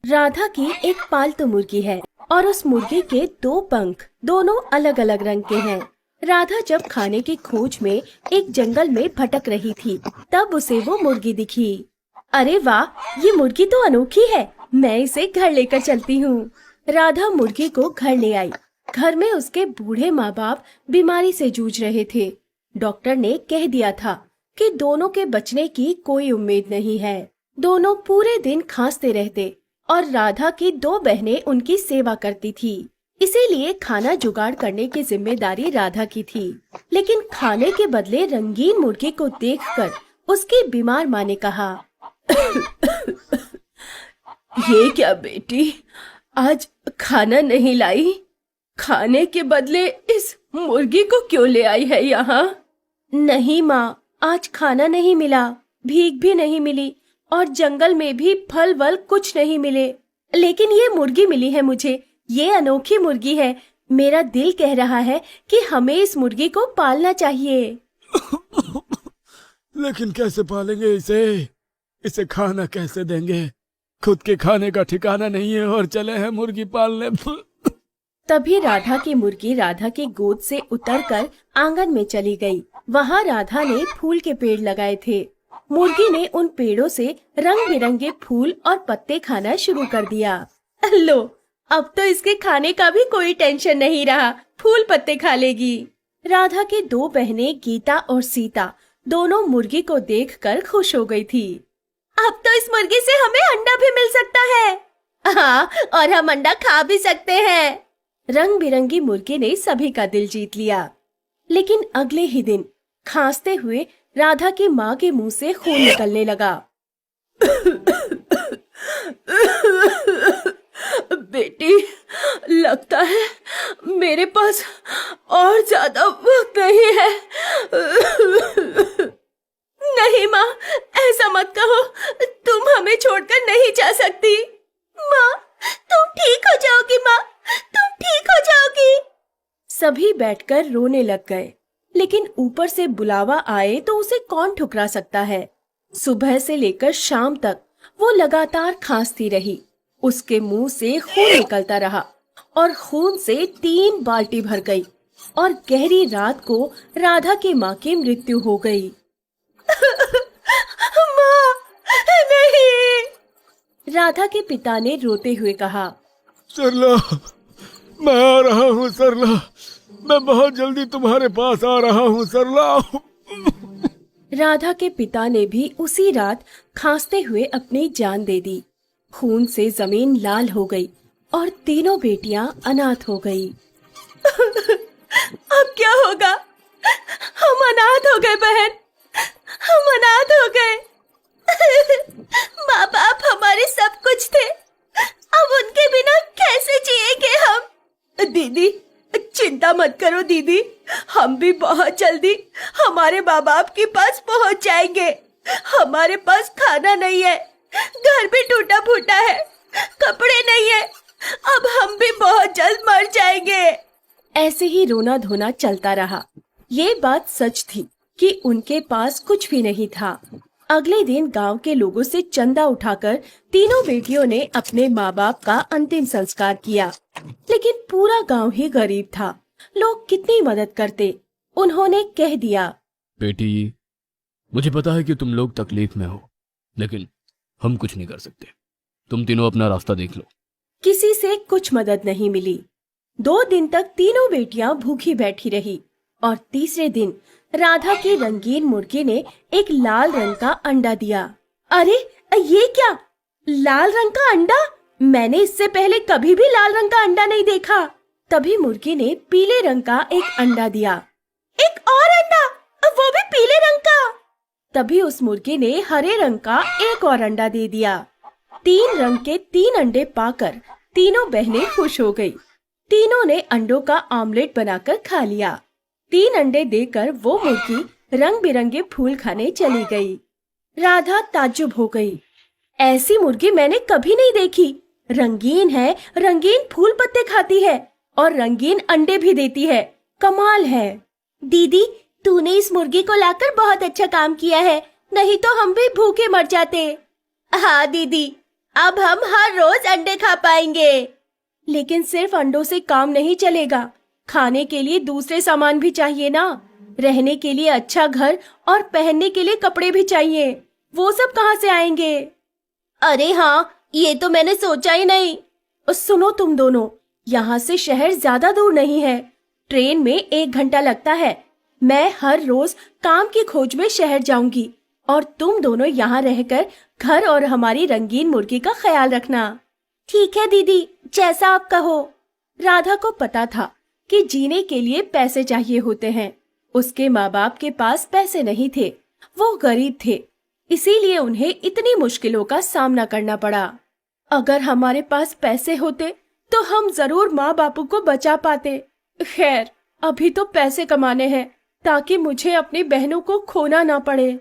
राधा की एक पालतू मुर्गी है और उस मुर्गी के दो पंख दोनों अलग अलग रंग के हैं। राधा जब खाने की खोज में एक जंगल में भटक रही थी, तब उसे वो मुर्गी दिखी। अरे वाह, ये मुर्गी तो अनोखी है, मैं इसे घर लेकर चलती हूँ। राधा मुर्गी को घर ले आई। घर में उसके बूढ़े माँ बाप बीमारी से जूझ रहे थे। डॉक्टर ने कह दिया था कि दोनों के बचने की कोई उम्मीद नहीं है। दोनों पूरे दिन खांसते रहते और राधा की दो बहनें उनकी सेवा करती थी। इसीलिए खाना जुगाड़ करने की जिम्मेदारी राधा की थी। लेकिन खाने के बदले रंगीन मुर्गी को देखकर उसकी बीमार माँ ने कहा, ये क्या बेटी, आज खाना नहीं लाई? खाने के बदले इस मुर्गी को क्यों ले आई है यहाँ? नहीं माँ, आज खाना नहीं मिला, भीख भी नहीं मिली और जंगल में भी फल वल कुछ नहीं मिले। लेकिन ये मुर्गी मिली है मुझे, ये अनोखी मुर्गी है। मेरा दिल कह रहा है कि हमें इस मुर्गी को पालना चाहिए। लेकिन कैसे पालेंगे इसे? इसे खाना कैसे देंगे? खुद के खाने का ठिकाना नहीं है और चले हैं मुर्गी पालने। तभी राधा की मुर्गी राधा की गोद से उतरकर आंगन में चली गई। वहाँ राधा ने फूल के पेड़ लगाए थे। मुर्गी ने उन पेड़ों से रंग बिरंगे फूल और पत्ते खाना शुरू कर दिया। लो, अब तो इसके खाने का भी कोई टेंशन नहीं रहा, फूल पत्ते खा लेगी। राधा की दो बहनें गीता और सीता दोनों मुर्गी को देखकर खुश हो गई थी। अब तो इस मुर्गी से हमें अंडा भी मिल सकता है। हाँ, और हम अंडा खा भी सकते हैं। रंग बिरंगी मुर्गी ने सभी का दिल जीत लिया। लेकिन अगले ही दिन खांसते हुए राधा की माँ के मुंह से खून निकलने लगा। बेटी, लगता है मेरे पास और ज्यादा वक्त नहीं है। नहीं माँ, ऐसा मत कहो, तुम हमें छोड़कर नहीं जा सकती। माँ, तुम ठीक हो जाओगी। माँ, तुम ठीक हो जाओगी। सभी बैठकर रोने लग गए। लेकिन ऊपर से बुलावा आए तो उसे कौन ठुकरा सकता है। सुबह से लेकर शाम तक वो लगातार खांसती रही। उसके मुंह से खून निकलता रहा और खून से 3 बाल्टी भर गई और गहरी रात को राधा की माँ की मृत्यु हो गई। माँ, नहीं। राधा के पिता ने रोते हुए कहा, सरला, मैं आ रहा हूँ सरला, मैं बहुत जल्दी तुम्हारे पास आ रहा हूँ सरला। राधा के पिता ने भी उसी रात खांसते हुए अपनी जान दे दी। खून से जमीन लाल हो गई और तीनों बेटियां अनाथ हो गई। अब क्या होगा? हम अनाथ हो गए बहन, हम अनाथ हो गए। माँ बाप हमारे सब कुछ थे, अब उनके बिना कैसे जिएंगे हम? दीदी, चिंता मत करो दीदी, हम भी बहुत जल्दी हमारे माँ बाप के पास पहुँच जाएंगे। हमारे पास खाना नहीं है, घर भी टूटा फूटा है, कपड़े नहीं है, अब हम भी बहुत जल्द मर जाएंगे। ऐसे ही रोना धोना चलता रहा। ये बात सच थी कि उनके पास कुछ भी नहीं था। अगले दिन गांव के लोगों से चंदा उठाकर तीनों बेटियों ने अपने माँ बाप का अंतिम संस्कार किया। लेकिन पूरा गांव ही गरीब था, लोग कितनी मदद करते। उन्होंने कह दिया, बेटी, मुझे पता है कि तुम लोग तकलीफ में हो, लेकिन हम कुछ नहीं कर सकते। तुम तीनों अपना रास्ता देख लो। किसी से कुछ मदद नहीं मिली। 2 दिन तक तीनों बेटियां भूखी बैठी रही और तीसरे दिन राधा की रंगीन मुर्गी ने एक लाल रंग का अंडा दिया। अरे, ये क्या? लाल रंग का अंडा? मैंने इससे पहले कभी भी लाल रंग का अंडा नहीं देखा। तभी मुर्गी ने पीले रंग का एक अंडा दिया। एक और अंडा, वो भी पीले रंग का। तभी उस मुर्गी ने हरे रंग का एक और अंडा दे दिया। 3 रंग के 3 अंडे पाकर तीनों बहनें खुश हो गई। तीनों ने अंडों का ऑमलेट बनाकर खा लिया। 3 अंडे देकर वो मुर्गी रंग बिरंगे फूल खाने चली गई। राधा ताज्जुब हो गई। ऐसी मुर्गी मैंने कभी नहीं देखी। रंगीन है, रंगीन फूल पत्ते खाती है और रंगीन अंडे भी देती है। कमाल है। दीदी, तूने इस मुर्गी को लाकर बहुत अच्छा काम किया है, नहीं तो हम भी भूखे मर जाते। हाँ दीदी, अब हम हर रोज अंडे खा पाएंगे। लेकिन सिर्फ अंडों से काम नहीं चलेगा, खाने के लिए दूसरे सामान भी चाहिए ना। रहने के लिए अच्छा घर और पहनने के लिए कपड़े भी चाहिए। वो सब कहाँ से आएंगे? अरे हाँ, ये तो मैंने सोचा ही नहीं। सुनो तुम दोनों, यहाँ से शहर ज्यादा दूर नहीं है। ट्रेन में 1 घंटा लगता है। मैं हर रोज काम की खोज में शहर जाऊंगी और तुम दोनों यहाँ रहकर घर और हमारी रंगीन मुर्गी का ख्याल रखना। ठीक है दीदी, जैसा आप कहो। राधा को पता था कि जीने के लिए पैसे चाहिए होते हैं। उसके माँ बाप के पास पैसे नहीं थे, वो गरीब थे, इसीलिए उन्हें इतनी मुश्किलों का सामना करना पड़ा। अगर हमारे पास पैसे होते तो हम जरूर माँ बापू को बचा पाते। खैर, अभी तो पैसे कमाने हैं ताकि मुझे अपनी बहनों को खोना ना पड़े।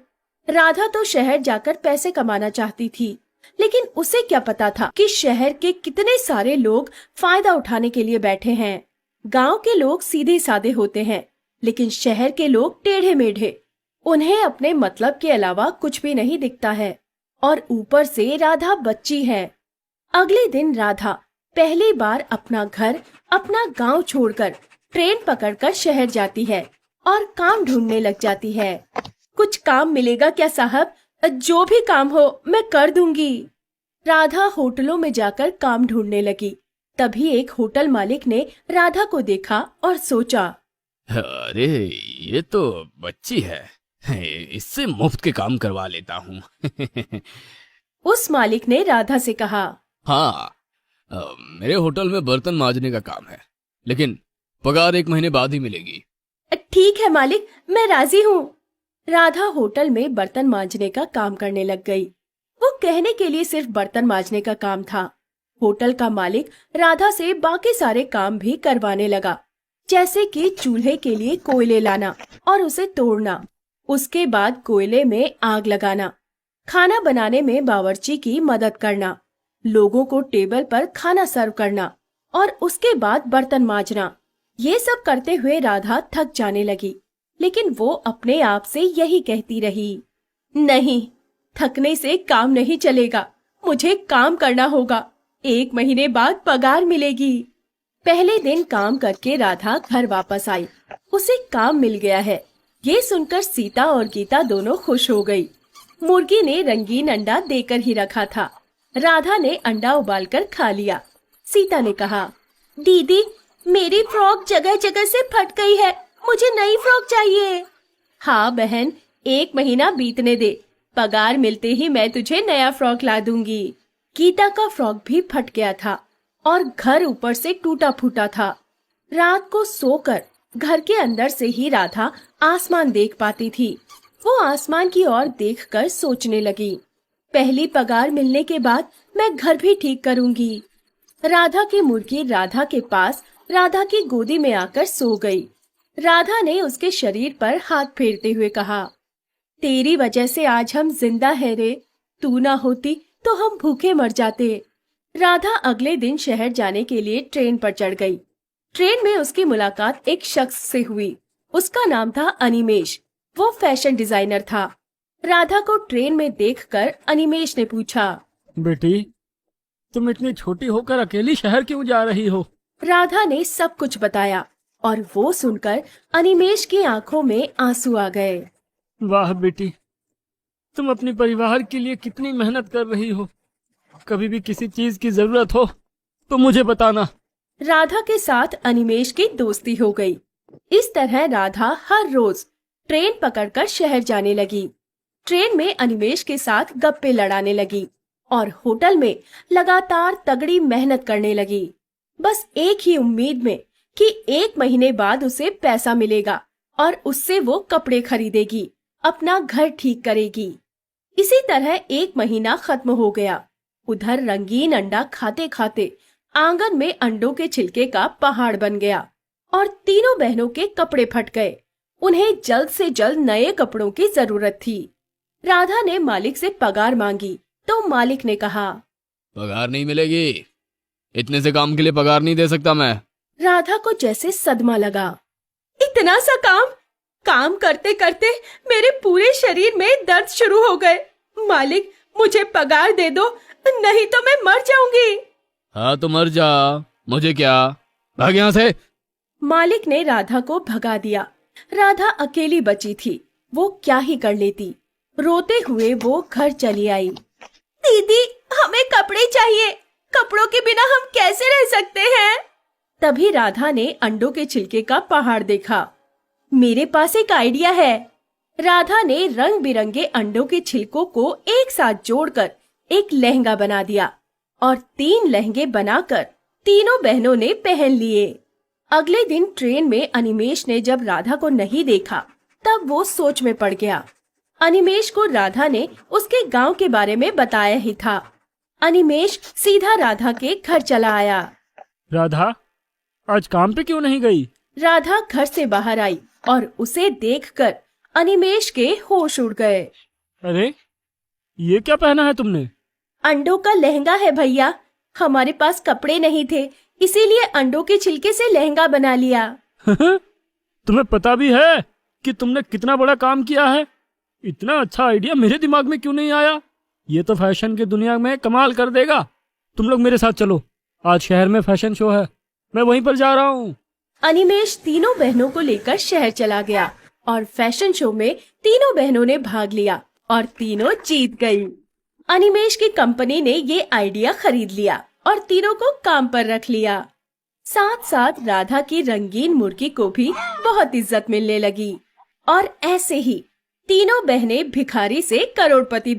राधा तो शहर जाकर पैसे कमाना चाहती थी, लेकिन उसे क्या पता था कि शहर के कितने सारे लोग फायदा उठाने के लिए बैठे हैं। गांव के लोग सीधे साधे होते हैं, लेकिन शहर के लोग टेढ़े मेढ़े। उन्हें अपने मतलब के अलावा कुछ भी नहीं दिखता है, और ऊपर से राधा बच्ची है। अगले दिन राधा पहली बार अपना घर, अपना गांव छोड़कर ट्रेन पकड़कर शहर जाती है और काम ढूंढने लग जाती है। कुछ काम मिलेगा क्या साहब? जो भी काम हो मैं कर दूंगी। राधा होटलों में जाकर काम ढूंढने लगी। तभी एक होटल मालिक ने राधा को देखा और सोचा, अरे ये तो बच्ची है, इससे मुफ्त के काम करवा लेता हूँ। उस मालिक ने राधा से कहा, हाँ, मेरे होटल में बर्तन मांजने का काम है, लेकिन पगार 1 महीने बाद ही मिलेगी। ठीक है मालिक, मैं राजी हूँ। राधा होटल में बर्तन मांजने का काम करने लग गई। वो कहने के लिए सिर्फ बर्तन मांजने का काम था। होटल का मालिक राधा से बाकी सारे काम भी करवाने लगा, जैसे कि चूल्हे के लिए कोयले लाना और उसे तोड़ना, उसके बाद कोयले में आग लगाना, खाना बनाने में बावर्ची की मदद करना, लोगों को टेबल पर खाना सर्व करना और उसके बाद बर्तन मांजना। ये सब करते हुए राधा थक जाने लगी, लेकिन वो अपने आप से यही कहती रही, नहीं, थकने से काम नहीं चलेगा, मुझे काम करना होगा। 1 महीने बाद पगार मिलेगी। पहले दिन काम करके राधा घर वापस आई। उसे काम मिल गया है। ये सुनकर सीता और गीता दोनों खुश हो गई। मुर्गी ने रंगीन अंडा देकर ही रखा था। राधा ने अंडा उबालकर खा लिया। सीता ने कहा, दीदी, मेरी फ्रॉक जगह जगह से फट गई है, मुझे नई फ्रॉक चाहिए। हाँ बहन, 1 महीना बीतने दे, पगार मिलते ही मैं तुझे नया फ्रॉक ला दूंगी। गीता का फ्रॉक भी फट गया था और घर ऊपर से टूटा फूटा था। रात को सोकर घर के अंदर से ही राधा आसमान देख पाती थी। वो आसमान की ओर देखकर सोचने लगी, पहली पगार मिलने के बाद मैं घर भी ठीक करूंगी। राधा की मुर्गी राधा के पास राधा की गोदी में आकर सो गई। राधा ने उसके शरीर पर हाथ फेरते हुए कहा, तेरी वजह से आज हम जिंदा हैं रे, तू ना होती तो हम भूखे मर जाते। राधा अगले दिन शहर जाने के लिए ट्रेन पर चढ़ गई। ट्रेन में उसकी मुलाकात एक शख्स से हुई। उसका नाम था अनिमेश। वो फैशन डिजाइनर था। राधा को ट्रेन में देखकर अनिमेश ने पूछा, बेटी, तुम इतनी छोटी होकर अकेली शहर क्यों जा रही हो? राधा ने सब कुछ बताया और वो सुनकर अनिमेश की आंखों में आंसू आ गए। वाह बेटी, तुम अपने परिवार के लिए कितनी मेहनत कर रही हो। कभी भी किसी चीज की जरूरत हो तो मुझे बताना। राधा के साथ अनिमेश की दोस्ती हो गई। इस तरह राधा हर रोज ट्रेन पकड़कर शहर जाने लगी। ट्रेन में अनिमेश के साथ गप्पे लड़ाने लगी और होटल में लगातार तगड़ी मेहनत करने लगी, बस एक ही उम्मीद में कि 1 महीने बाद उसे पैसा मिलेगा और उससे वो कपड़े खरीदेगी, अपना घर ठीक करेगी। इसी तरह 1 महीना खत्म हो गया। उधर रंगीन अंडा खाते खाते आंगन में अंडों के छिलके का पहाड़ बन गया और तीनों बहनों के कपड़े फट गए। उन्हें जल्द से जल्द नए कपड़ों की जरूरत थी। राधा ने मालिक से पगार मांगी तो मालिक ने कहा, पगार नहीं मिलेगी, इतने से काम के लिए पगार नहीं दे सकता मैं। राधा को जैसे सदमा लगा। इतना सा काम करते करते मेरे पूरे शरीर में दर्द शुरू हो गए। मालिक, मुझे पगार दे दो, नहीं तो मैं मर जाऊंगी। हाँ तो मर जा, मुझे क्या, भाग यहाँ से। मालिक ने राधा को भगा दिया। राधा अकेली बची थी, वो क्या ही कर लेती। रोते हुए वो घर चली आई। दीदी, हमें कपड़े चाहिए, कपड़ों के बिना हम कैसे रह सकते हैं? तभी राधा ने अंडों के छिलके का पहाड़ देखा। मेरे पास एक आइडिया है। राधा ने रंग बिरंगे अंडों के छिलकों को एक साथ जोड़कर एक लहंगा बना दिया और 3 लहंगे बनाकर तीनों बहनों ने पहन लिए। अगले दिन ट्रेन में अनिमेष ने जब राधा को नहीं देखा, तब वो सोच में पड़ गया। अनिमेष को राधा ने उसके गांव के बारे में बताया ही था। अनिमेष सीधा राधा के घर चला आया। राधा, आज काम पे क्यों नहीं गई? राधा घर से बाहर आई और उसे देखकर अनिमेष के होश उड़ गए। अरे, ये क्या पहना है तुमने? अंडों का लहंगा है भैया, हमारे पास कपड़े नहीं थे, इसीलिए अंडों के छिलके से लहंगा बना लिया। तुम्हें पता भी है कि तुमने कितना बड़ा काम किया है? इतना अच्छा आइडिया मेरे दिमाग में क्यों नहीं आया? ये तो फैशन की दुनिया में कमाल कर देगा। तुम लोग मेरे साथ चलो, आज शहर में फैशन शो है, मैं वहीं पर जा रहा हूँ। अनिमेष तीनों बहनों को लेकर शहर चला गया और फैशन शो में तीनों बहनों ने भाग लिया और तीनों जीत गई। अनिमेष की कंपनी ने ये आइडिया खरीद लिया और तीनों को काम पर रख लिया। साथ साथ राधा की रंगीन मुर्गी को भी बहुत इज्जत मिलने लगी और ऐसे ही तीनों बहनें भिखारी से करोड़पति